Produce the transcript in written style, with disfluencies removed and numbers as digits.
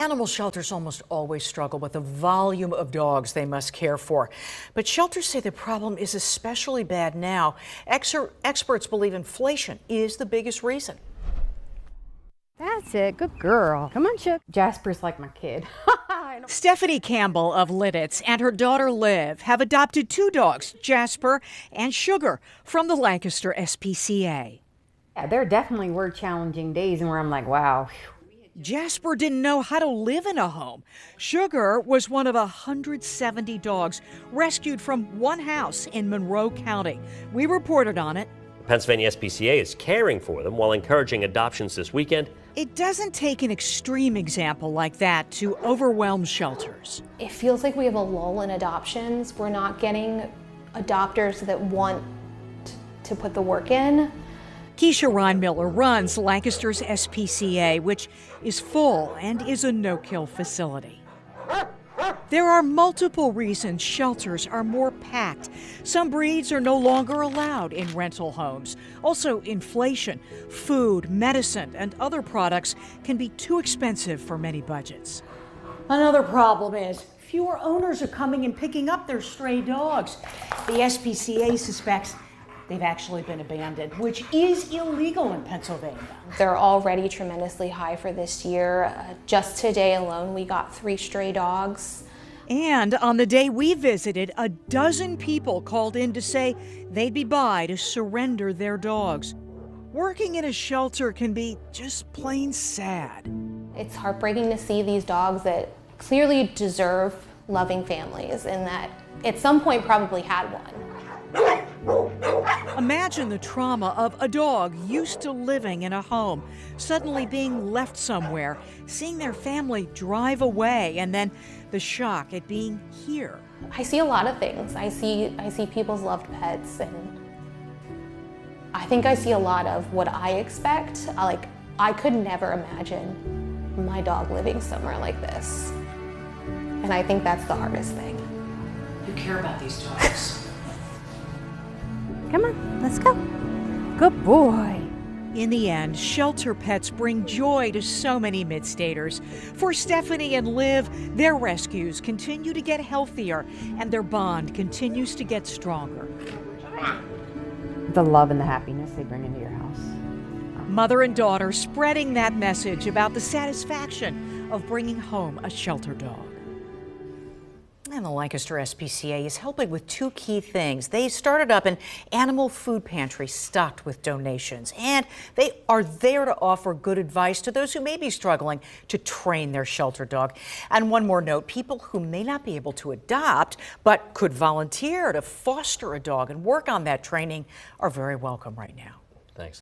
Animal shelters almost always struggle with the volume of dogs they must care for. But shelters say the problem is especially bad now. Experts believe inflation is the biggest reason. That's it. Good girl. Come on, Chip. Jasper's like my kid. Stephanie Campbell of Lidditz and her daughter Liv have adopted two dogs, Jasper and Sugar, from the Lancaster SPCA. Yeah, there definitely were challenging days and where I'm like, wow. Jasper didn't know how to live in a home. Sugar was one of 170 dogs rescued from one house in Monroe County. We reported on it. Pennsylvania SPCA is caring for them while encouraging adoptions this weekend. It doesn't take an extreme example like that to overwhelm shelters. It feels like we have a lull in adoptions. We're not getting adopters that want to put the work in. Keisha Reinmiller runs Lancaster's SPCA, which is full and is a no-kill facility. There are multiple reasons shelters are more packed. Some breeds are no longer allowed in rental homes. Also, inflation, food, medicine, and other products can be too expensive for many budgets. Another problem is fewer owners are coming and picking up their stray dogs. The SPCA suspects they've actually been abandoned, which is illegal in Pennsylvania. They're already tremendously high for this year. Just today alone, we got 3 stray dogs. And on the day we visited, a dozen people called in to say they'd be by to surrender their dogs. Working in a shelter can be just plain sad. It's heartbreaking to see these dogs that clearly deserve loving families and that at some point probably had one. Imagine the trauma of a dog used to living in a home, suddenly being left somewhere, seeing their family drive away, and then the shock at being here. I see a lot of things. I see people's loved pets, and I think I see a lot of what I expect. I could never imagine my dog living somewhere like this. And I think that's the hardest thing. You care about these dogs. Come on, let's go. Good boy. In the end, shelter pets bring joy to so many Mid-Staters. For Stephanie and Liv, their rescues continue to get healthier and their bond continues to get stronger. The love and the happiness they bring into your house. Mother and daughter spreading that message about the satisfaction of bringing home a shelter dog. And the Lancaster SPCA is helping with 2 key things. They started up an animal food pantry stocked with donations, and they are there to offer good advice to those who may be struggling to train their shelter dog. And one more note, people who may not be able to adopt but could volunteer to foster a dog and work on that training are very welcome right now. Thanks.